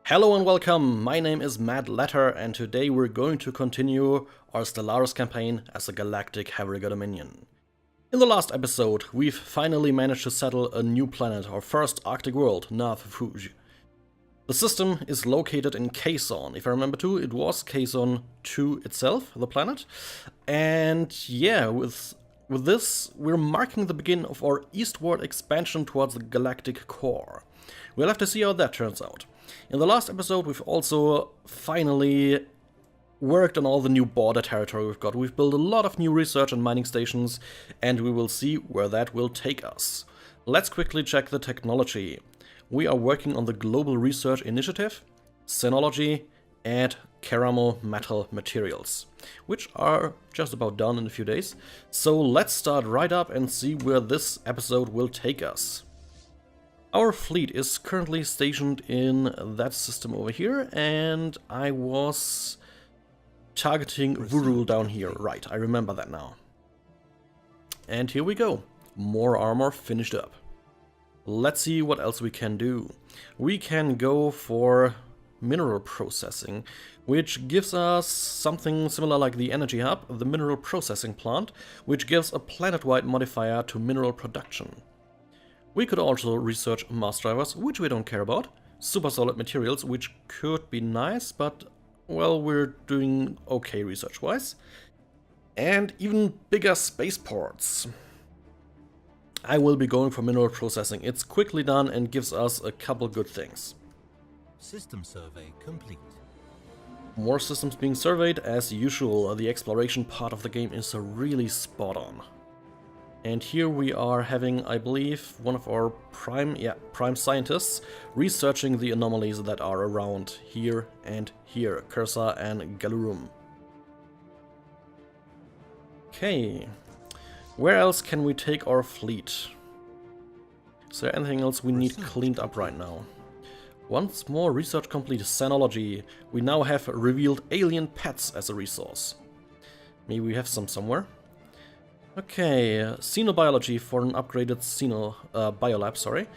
Hello and welcome, my name is Matt Letter and today we're going to continue our Stellaris campaign as a galactic Havriga Dominion. In the last episode, we've finally managed to settle a new planet, our first Arctic world, Fuge. The system is located in Kazon. If I remember too, it was Kazon 2 itself, the planet. And yeah, with this, we're marking the beginning of our eastward expansion towards the galactic core. We'll have to see how that turns out. In the last episode, we've also finally worked on all the new border territory we've got. We've built a lot of new research and mining stations, and we will see where that will take us. Let's quickly check the technology. We are working on the Colonial Research Initiative, Xenology, and Keramo metal materials, which are just about done in a few days. So let's start right up and see where this episode will take us. Our fleet is currently stationed in that system over here, and I was targeting Vurul down here. Right, I remember that now. And here we go. More armor finished up. Let's see what else we can do. We can go for mineral processing, which gives us something similar like the energy hub, the mineral processing plant, which gives a planet-wide modifier to mineral production. We could also research mass drivers, which we don't care about, super solid materials, which could be nice, but, well, we're doing okay research-wise, and even bigger spaceports. I will be going for mineral processing. It's quickly done and gives us a couple good things. System survey complete. More systems being surveyed as usual. The exploration part of the game is really spot on. And here we are having, I believe, one of our prime scientists researching the anomalies that are around here and here, Cursa and Galurum. Okay, where else can we take our fleet? Is there anything else we need cleaned up right now? Once more research complete, Xenology. We now have revealed alien pets as a resource. Maybe we have some somewhere. Okay, xenobiology for an upgraded biolab, sorry.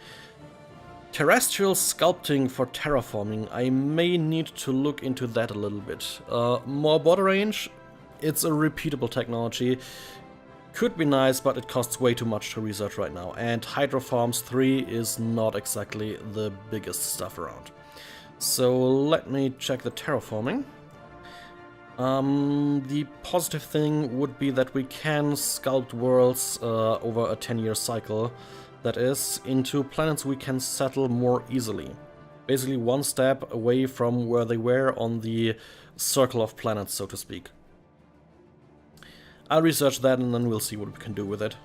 Terrestrial sculpting for terraforming. I may need to look into that a little bit. More border range. It's a repeatable technology. Could be nice, but it costs way too much to research right now. And Hydrofarms 3 is not exactly the biggest stuff around. So let me check the terraforming. The positive thing would be that we can sculpt worlds over a 10-year cycle, that is, into planets we can settle more easily. Basically one step away from where they were on the circle of planets, so to speak. I'll research that and then we'll see what we can do with it.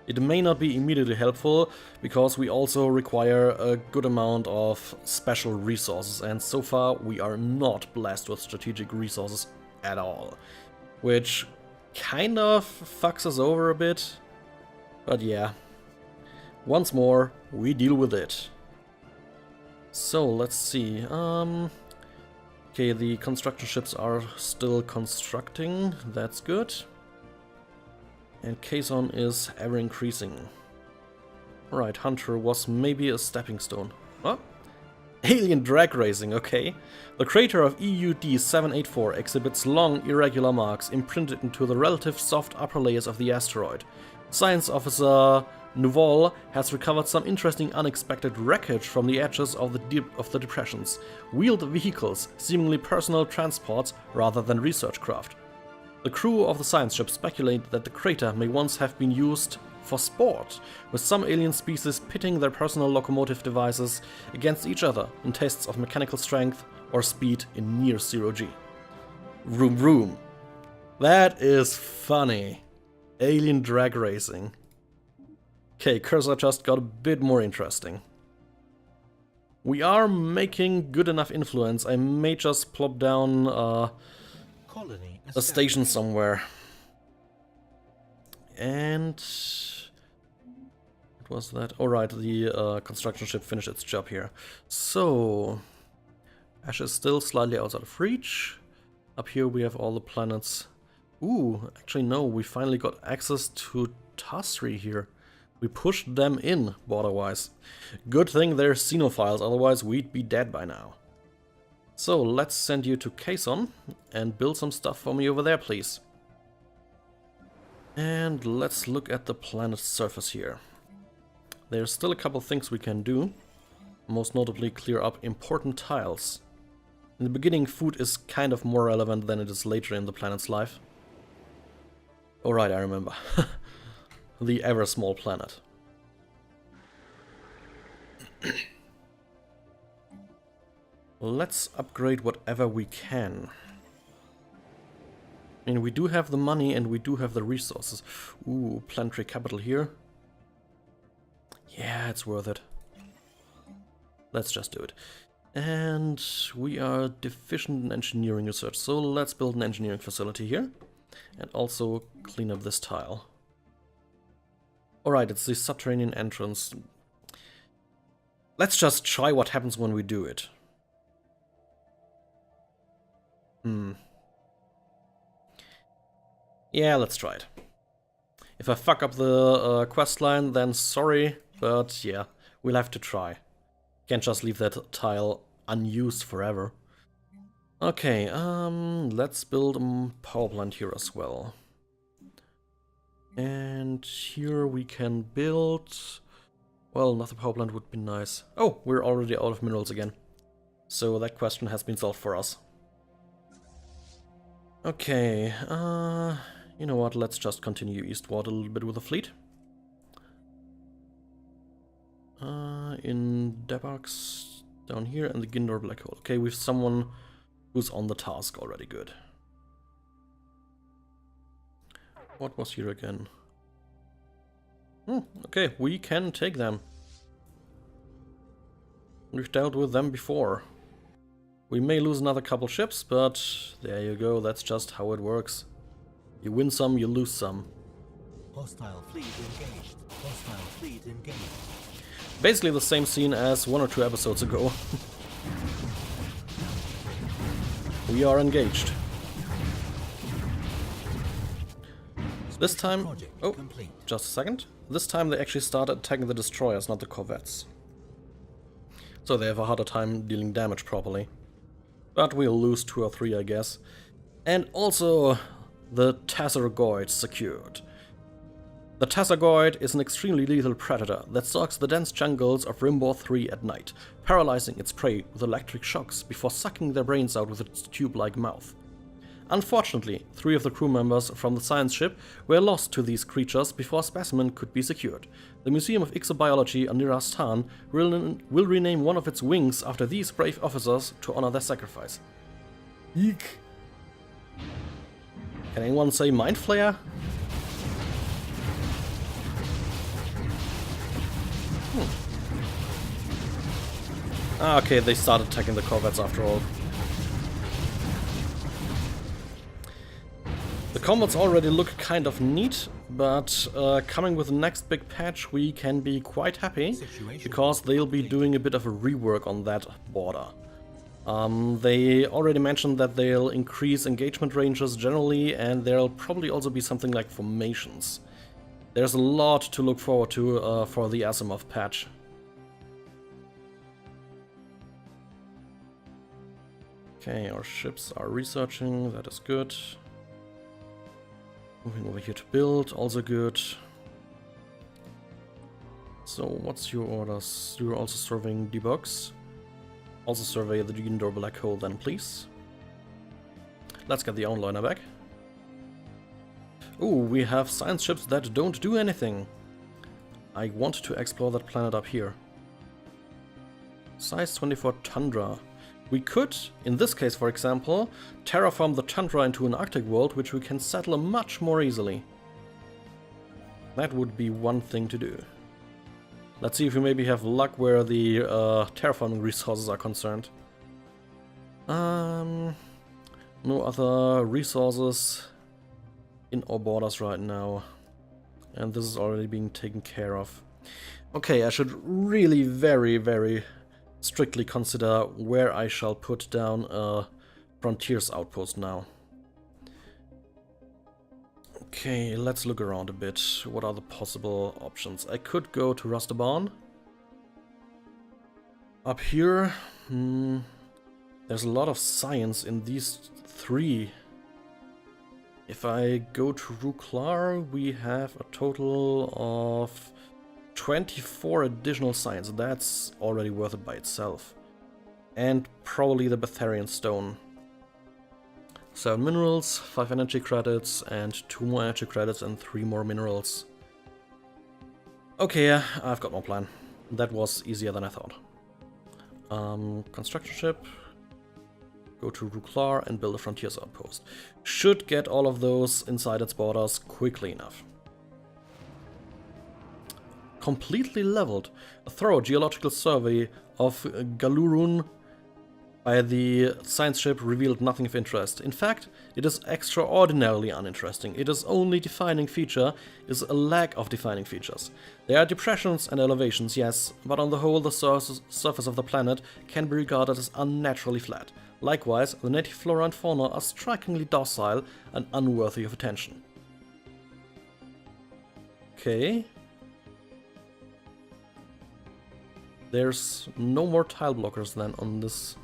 It may not be immediately helpful, because we also require a good amount of special resources, and so far we are not blessed with strategic resources at all. Which kind of fucks us over a bit, but yeah. Once more, we deal with it. So, let's see. Okay, the construction ships are still constructing, that's good. And Kazon is ever increasing. Alright, Hunter was maybe a stepping stone. What? Alien drag racing, okay. The crater of EUD 784 exhibits long, irregular marks imprinted into the relative soft upper layers of the asteroid. Science officer Nouveau has recovered some interesting unexpected wreckage from the edges of the depressions. Wheeled vehicles, seemingly personal transports rather than research craft. The crew of the science ship speculate that the crater may once have been used for sport, with some alien species pitting their personal locomotive devices against each other in tests of mechanical strength or speed in near zero G. Vroom vroom. That is funny. Alien drag racing. Okay, Cursor just got a bit more interesting. We are making good enough influence. I may just plop down a station somewhere. And what was that? Alright, the construction ship finished its job here. So Ash is still slightly outside of reach. Up here we have all the planets. Ooh, actually no, we finally got access to Tasri here. We pushed them in, border-wise. Good thing they're xenophiles, otherwise we'd be dead by now. So let's send you to Quezon and build some stuff for me over there, please. And let's look at the planet's surface here. There's still a couple things we can do. Most notably clear up important tiles. In the beginning, food is kind of more relevant than it is later in the planet's life. Oh right, I remember. The ever small planet. Let's upgrade whatever we can. I mean, we do have the money and we do have the resources. Ooh, planetary capital here. Yeah, it's worth it. Let's just do it. And we are deficient in engineering research, so let's build an engineering facility here. And also clean up this tile. Alright, it's the subterranean entrance. Let's just try what happens when we do it. Yeah, let's try it. If I fuck up the quest line, then sorry, but yeah, we'll have to try. Can't just leave that tile unused forever. Okay, let's build a power plant here as well. And here we can build... Well, another power plant would be nice. Oh, we're already out of minerals again. So that question has been solved for us. Okay, you know what, let's just continue eastward a little bit with the fleet. In Debax, down here, and the Gindor Black Hole. Okay, we've someone who's on the task already, good. What was here again? Okay, we can take them. We've dealt with them before. We may lose another couple ships, but there you go, that's just how it works. You win some, you lose some. Hostile fleet engaged. Hostile fleet engaged. Basically the same scene as 1 or 2 episodes ago. We are engaged. This time... Oh, just a second. This time they actually started attacking the destroyers, not the corvettes. So they have a harder time dealing damage properly. But we'll lose 2 or 3, I guess. And also, the Tassergoid secured. The Tassergoid is an extremely lethal predator that stalks the dense jungles of Rimbor 3 at night, paralyzing its prey with electric shocks before sucking their brains out with its tube-like mouth. Unfortunately, 3 of the crew members from the science ship were lost to these creatures before a specimen could be secured. The Museum of Exobiology on Nirastan will rename one of its wings after these brave officers to honor their sacrifice. Eek. Can anyone say Mind Flayer? Okay, they started attacking the corvettes after all. The combats already look kind of neat, but coming with the next big patch we can be quite happy, because they'll be doing a bit of a rework on that border. They already mentioned that they'll increase engagement ranges generally, and there'll probably also be something like formations. There's a lot to look forward to for the Asimov patch. Okay, our ships are researching, that is good. Moving over here to build, also good. So, what's your orders? You're also surveying debugs. Also survey the Gindor Black Hole then, please. Let's get the onliner back. Ooh, we have science ships that don't do anything. I want to explore that planet up here. Size 24 Tundra. We could, in this case for example, terraform the tundra into an Arctic world, which we can settle much more easily. That would be one thing to do. Let's see if we maybe have luck where the terraforming resources are concerned. No other resources in our borders right now. And this is already being taken care of. Okay, I should really very strictly consider where I shall put down a frontiers outpost now. Okay, let's look around a bit. What are the possible options? I could go to Rustabarn. Up here, this There's a lot of science in these three. If I go to Ruklar, we have a total of 24 additional science. That's already worth it by itself. And probably the Betharian stone. 7 minerals, 5 energy credits, and 2 more energy credits and 3 more minerals. Okay, yeah, I've got no plan. That was easier than I thought. Construction ship. Go to Ruklar and build a frontiers outpost. Should get all of those inside its borders quickly enough. Completely leveled. A thorough geological survey of Galurun by the science ship revealed nothing of interest. In fact, it is extraordinarily uninteresting. Its only defining feature is a lack of defining features. There are depressions and elevations, yes, but on the whole the surface of the planet can be regarded as unnaturally flat. Likewise, the native flora and fauna are strikingly docile and unworthy of attention. Okay. There's no more tile blockers then on this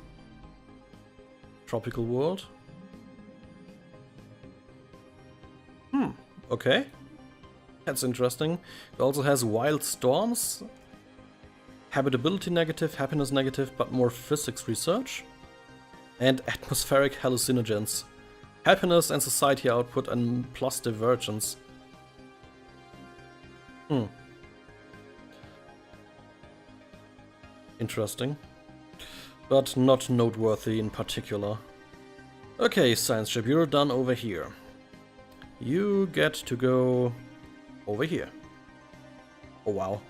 tropical world. Okay. That's interesting. It also has wild storms. Habitability negative, happiness negative, but more physics research. And atmospheric hallucinogens. Happiness and society output and plus divergence. Interesting. But not noteworthy in particular. Okay, science ship, you're done over here. You get to go over here. Oh wow.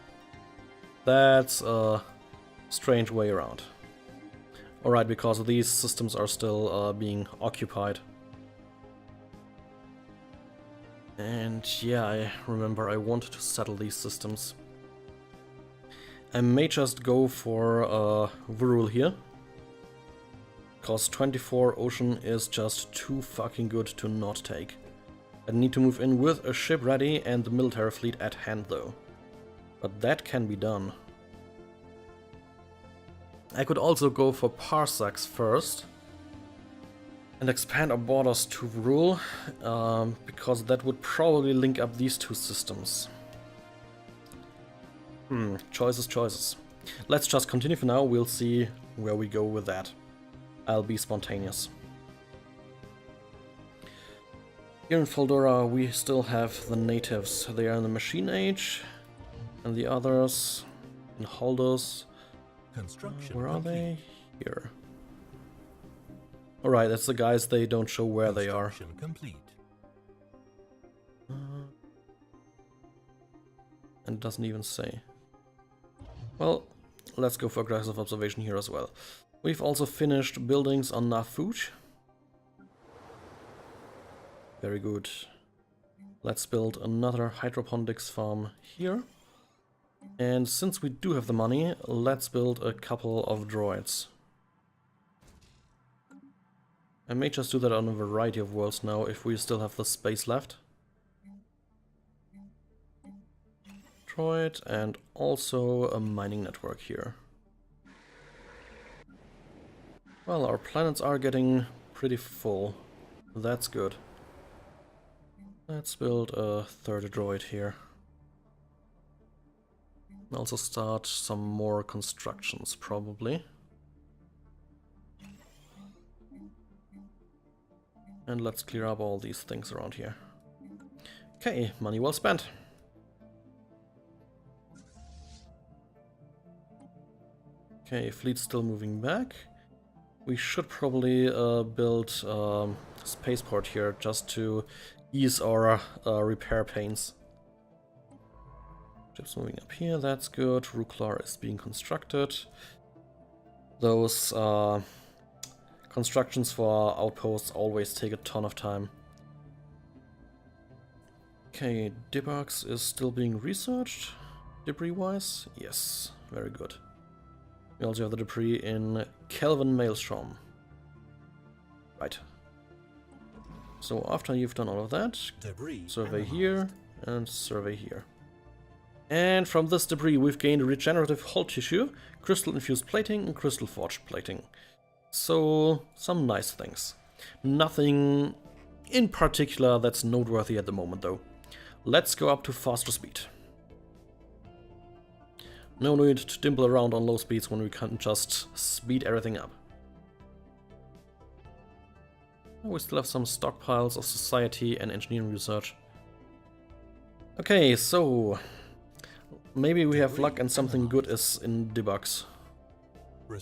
That's a strange way around. Alright, because these systems are still being occupied. And yeah, I remember I wanted to settle these systems. I may just go for Virul here. Because 24 ocean is just too fucking good to not take. I need to move in with a ship ready and the military fleet at hand though. But that can be done. I could also go for parsecs first. And expand our borders to Virul. Because that would probably link up these two systems. Choices. Let's just continue for now, we'll see where we go with that. I'll be spontaneous. Here in Foldora we still have the natives. They are in the machine age. And the others in Holders. Where are they? Here. Alright, that's the guys, they don't show where they are. And it doesn't even say. Well, let's go for aggressive observation here as well. We've also finished buildings on Nafuj. Very good. Let's build another hydroponics farm here. And since we do have the money, let's build a couple of droids. I may just do that on a variety of worlds now, if we still have the space left. Droid, and also a mining network here. Well, our planets are getting pretty full. That's good. Let's build a third droid here. Also start some more constructions, probably. And let's clear up all these things around here. Okay, money well spent. Okay, fleet's still moving back. We should probably build a spaceport here just to ease our repair pains. Ships moving up here, that's good. Ruklar is being constructed. Those constructions for outposts always take a ton of time. Okay, Debux is still being researched, debris-wise. Yes, very good. We also have the debris in Kelvin Maelstrom. Right. So after you've done all of that, survey here and survey here. And from this debris we've gained regenerative hull tissue, crystal-infused plating and crystal-forged plating. So, some nice things. Nothing in particular that's noteworthy at the moment though. Let's go up to faster speed. No need to dimple around on low speeds when we can just speed everything up. We still have some stockpiles of society and engineering research. Okay, so maybe we have luck and something good is in debugs.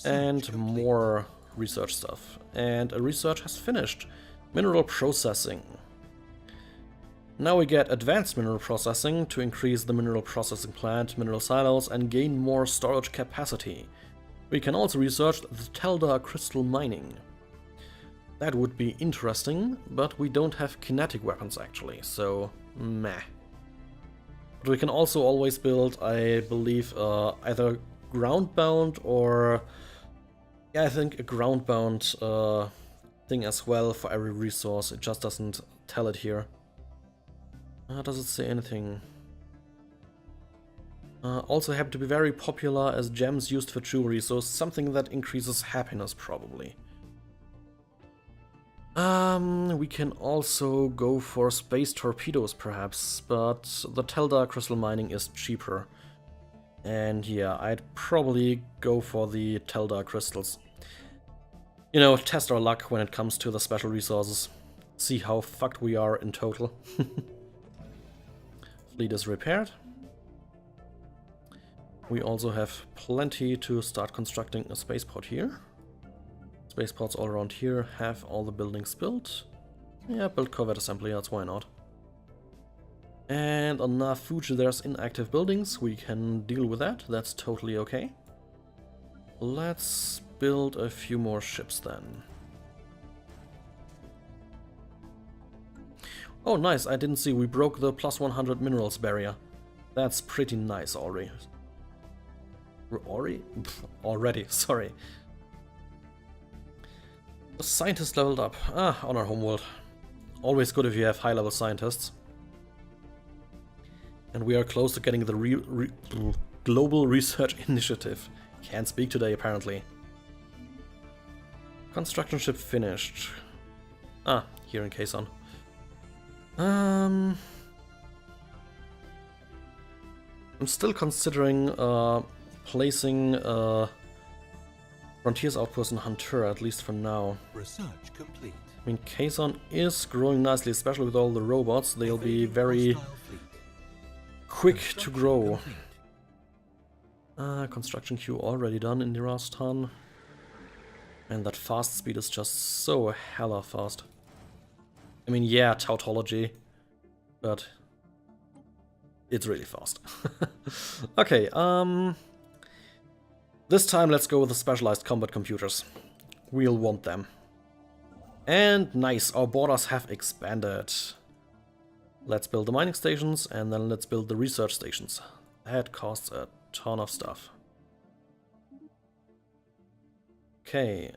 And more research stuff. And a research has finished. Mineral processing. Now we get advanced mineral processing to increase the mineral processing plant, mineral silos, and gain more storage capacity. We can also research the Teldar crystal mining. That would be interesting, but we don't have kinetic weapons actually, so meh. But we can also always build, I believe, either ground-bound or... yeah, I think a ground-bound thing as well for every resource. It just doesn't tell it here. Does it say anything? Also happen to be very popular as gems used for jewelry, so something that increases happiness probably. We can also go for space torpedoes perhaps, but the Teldar crystal mining is cheaper. And yeah, I'd probably go for the Teldar crystals. You know, test our luck when it comes to the special resources. See how fucked we are in total. Fleet is repaired. We also have plenty to start constructing a spaceport here. Spaceports all around here have all the buildings built. Yeah, build covert assembly yards, why not? And on Nafuji there's inactive buildings, we can deal with that, that's totally okay. Let's build a few more ships then. Oh nice, I didn't see we broke the plus 100 minerals barrier. That's pretty nice already. Already, sorry. The scientist leveled up. On our homeworld. Always good if you have high-level scientists. And we are close to getting the Global Research Initiative. Can't speak today, apparently. Construction ship finished. Here in Quezon. I'm still considering placing Frontiers outpost in Hunter, at least for now. Research complete. I mean, Quezon is growing nicely, especially with all the robots. They'll be very quick to grow. Construction queue already done in Nirastan. And that fast speed is just so hella fast. I mean, yeah, tautology, but it's really fast. Okay, this time let's go with the specialized combat computers. We'll want them. And nice, our borders have expanded. Let's build the mining stations and then let's build the research stations. That costs a ton of stuff. Okay,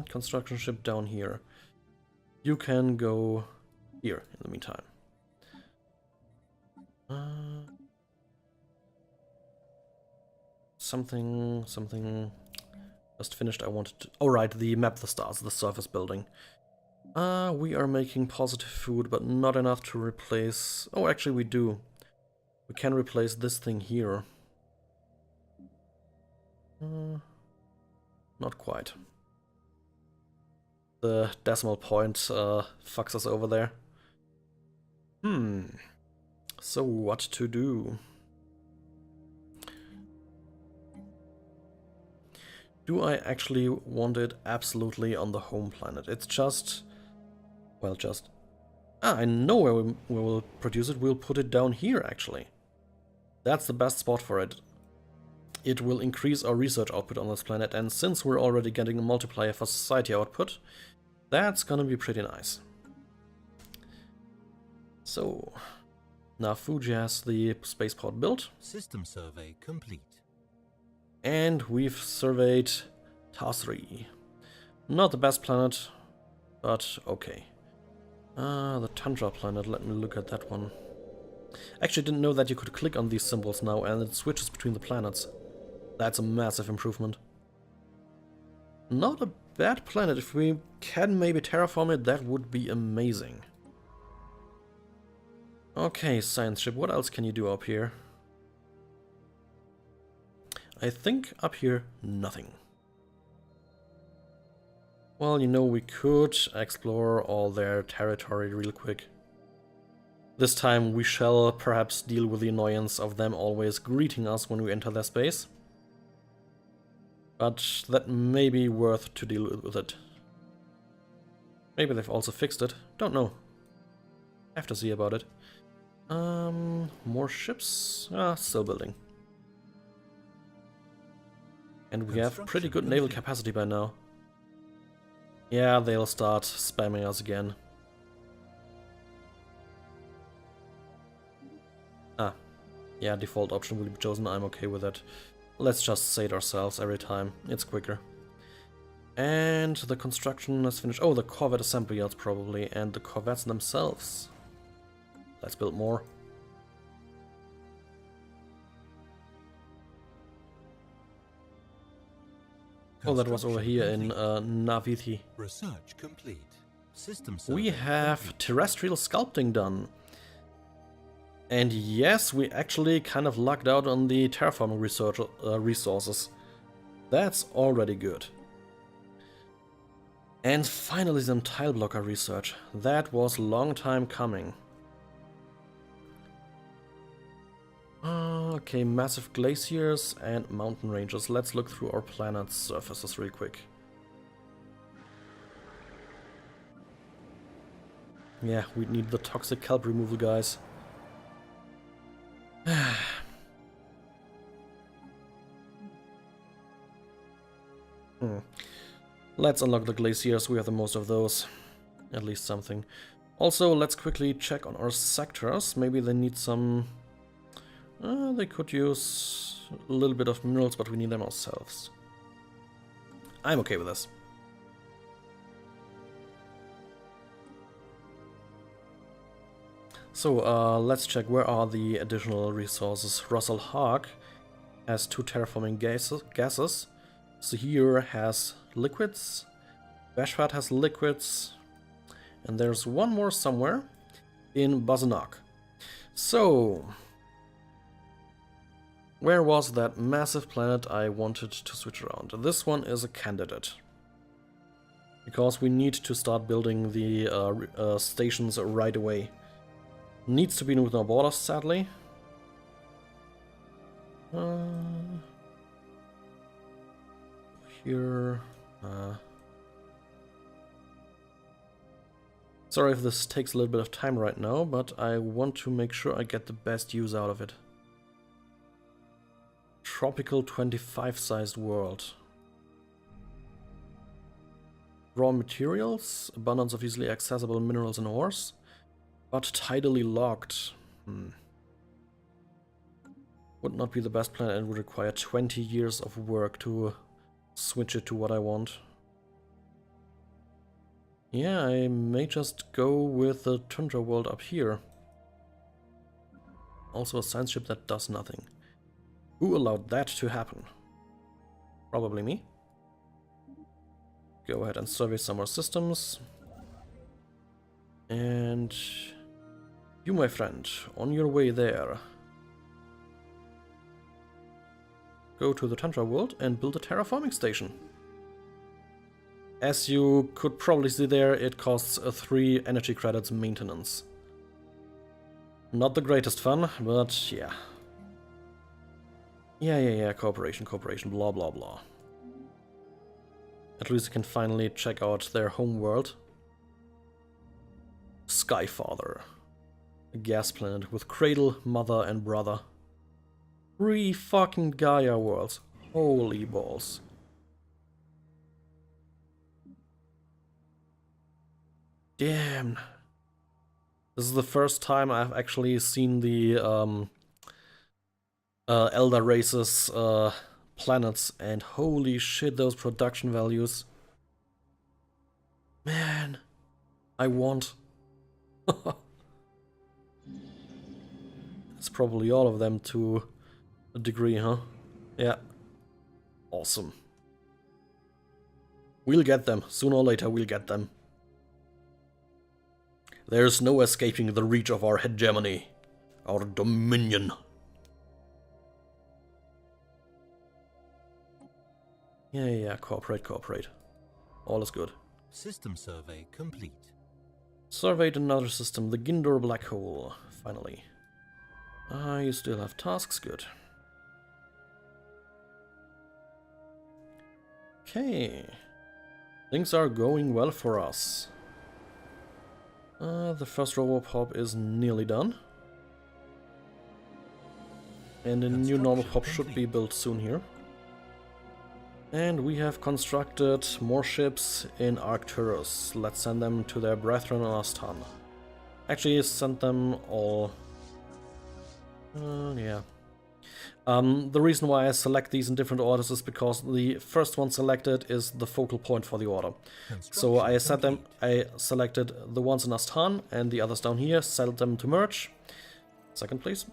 construction ship down here. You can go here in the meantime. Something just finished. I wanted to... oh right, the map the stars, the surface building. We are making positive food, but not enough to replace... oh, actually we do. We can replace this thing here. Not quite. The decimal point fucks us over there. So what to do? Do I actually want it absolutely on the home planet? It's just... well, just... I know where we will produce it. We'll put it down here, actually. That's the best spot for it. It will increase our research output on this planet, and since we're already getting a multiplier for society output, that's gonna be pretty nice. So, now Fuji has the spaceport built. System survey complete. And we've surveyed Tasri. Not the best planet, but okay. The Tundra planet, let me look at that one. Actually didn't know that you could click on these symbols now and it switches between the planets. That's a massive improvement. Not a bad planet. If we can maybe terraform it, that would be amazing. Okay, science ship, what else can you do up here? I think up here, nothing. Well, you know, we could explore all their territory real quick. This time we shall perhaps deal with the annoyance of them always greeting us when we enter their space. But that may be worth to deal with it. Maybe they've also fixed it. Don't know. Have to see about it. More ships? Still building. And we have pretty good naval capacity by now. Yeah, they'll start spamming us again. Yeah, default option will be chosen. I'm okay with that. Let's just say it ourselves every time. It's quicker. And the construction is finished. Oh, the corvette assembly yards probably, and the corvettes themselves. Let's build more. Oh, that was over here in Naviti. Research complete. System We survey have complete. terrestrial sculpting done. And yes, we actually kind of lucked out on the terraforming resources. That's already good. And finally some tile blocker research. That was a long time coming. Okay, massive glaciers and mountain ranges. Let's look through our planet's surfaces real quick. Yeah, we need the toxic kelp removal, guys. Let's unlock the glaciers, we have the most of those. At least something. Also, let's quickly check on our sectors. Maybe they need some... they could use a little bit of minerals, but we need them ourselves. I'm okay with this. So, let's check where are the additional resources. Russell Hawk has 2 terraforming gases. Zahir has liquids. Bashfat has liquids. And there's one more somewhere in Bazanak. So, where was that massive planet I wanted to switch around? This one is a candidate. Because we need to start building the stations right away. Needs to be within our borders, sadly. Here. Sorry if this takes a little bit of time right now, but I want to make sure I get the best use out of it. Tropical 25 sized world. Raw materials, abundance of easily accessible minerals and ores. But tidally locked. Would not be the best plan and would require 20 years of work to switch it to what I want. Yeah, I may just go with the tundra world up here. Also a science ship that does nothing. Who allowed that to happen? Probably me. Go ahead and survey some more systems. And... you, my friend, on your way there, go to the Tundra world and build a terraforming station. As you could probably see there, it costs 3 energy credits maintenance. Not the greatest fun, but yeah. Yeah, cooperation, blah blah blah. At least you can finally check out their home world. Skyfather. A gas planet with cradle, mother, and brother. 3 fucking Gaia worlds. Holy balls. Damn. This is the first time I've actually seen the Elder Races planets, and holy shit, those production values. Man, I want. It's probably all of them to a degree, huh? Yeah. Awesome. We'll get them. Sooner or later, we'll get them. There's no escaping the reach of our hegemony. Our dominion. Yeah, cooperate. All is good. System survey complete. Surveyed another system, the Gindor black hole, finally. You still have tasks, good. Okay. Things are going well for us. The first Robopop is nearly done. And a new normal pop should be built soon here. And we have constructed more ships in Arcturus. Let's send them to their brethren on Astan. Actually, send them all. Yeah. The reason why I select these in different orders is because the first one selected is the focal point for the order. So I selected the ones in Astan and the others down here, set them to merge. Second, please.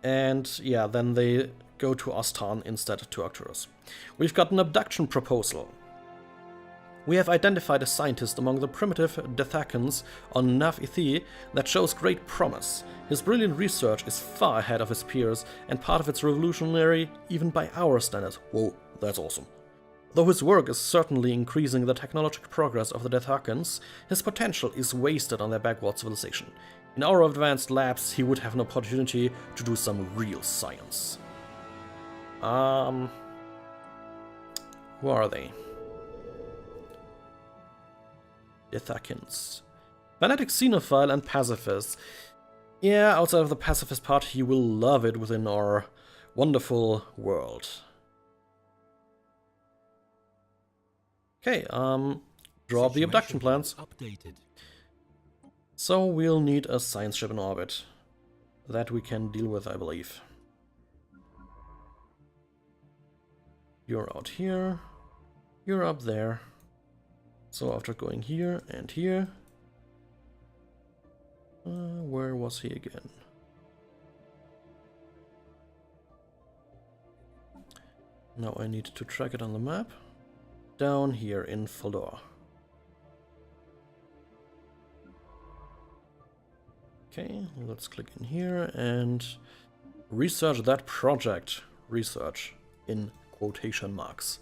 And yeah, then they go to Astan instead to Arcturus. We've got an abduction proposal. We have identified a scientist among the primitive Dethakans on Nav Ithi that shows great promise. His brilliant research is far ahead of his peers, and part of it's revolutionary even by our standards. Whoa, that's awesome. Though his work is certainly increasing the technological progress of the Dethakans, his potential is wasted on their backward civilization. In our advanced labs, he would have an opportunity to do some real science. Who are they? Dethakans. Fanatic xenophile and pacifist. Yeah, outside of the pacifist part, he will love it within our wonderful world. Okay, draw up the abduction plans. Updated. So we'll need a science ship in orbit. That we can deal with, I believe. You're out here. You're up there. So after going here and here... where was he again? Now I need to track it on the map. Down here in Faldor. Okay, let's click in here and research that project. Research in quotation marks.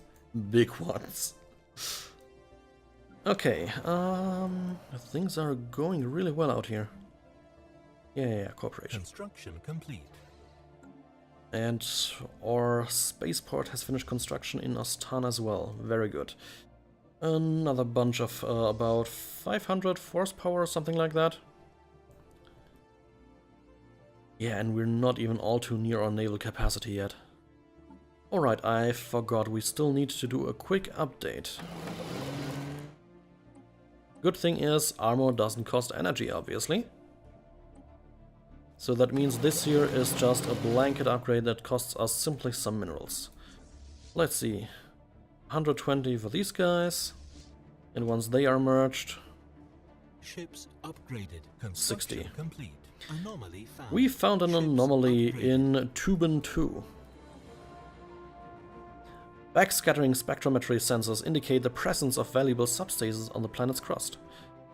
Big ones. Okay, things are going really well out here. Yeah, cooperation. Construction complete. And our spaceport has finished construction in Astana as well. Very good. Another bunch of about 500 horsepower or something like that. Yeah, and we're not even all too near our naval capacity yet. Alright, I forgot, we still need to do a quick update. Good thing is, armor doesn't cost energy, obviously. So that means this here is just a blanket upgrade that costs us simply some minerals. Let's see. 120 for these guys. And once they are merged... Ships upgraded. 60. Complete. Anomaly found. We found an anomaly in Tuban 2. Backscattering spectrometry sensors indicate the presence of valuable substances on the planet's crust.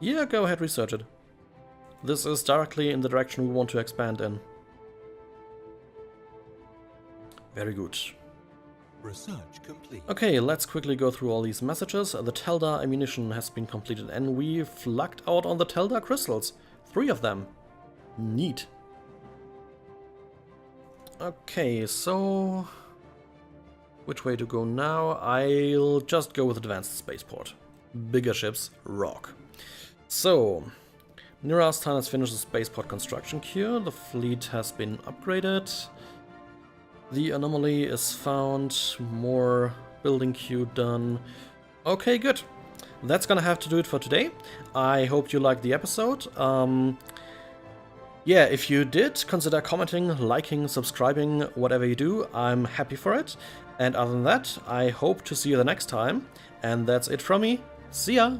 Yeah, go ahead, research it. This is directly in the direction we want to expand in. Very good. Research complete. Okay, let's quickly go through all these messages. The Teldar ammunition has been completed and we've lucked out on the Teldar crystals. 3 of them. Neat. Okay, so... which way to go now? I'll just go with advanced spaceport. Bigger ships rock. So, Nirastan has finished the spaceport construction queue. The fleet has been upgraded. The anomaly is found. More building queue done. Okay, good. That's gonna have to do it for today. I hope you liked the episode. Yeah, if you did, consider commenting, liking, subscribing, whatever you do. I'm happy for it. And other than that, I hope to see you the next time. And that's it from me. See ya!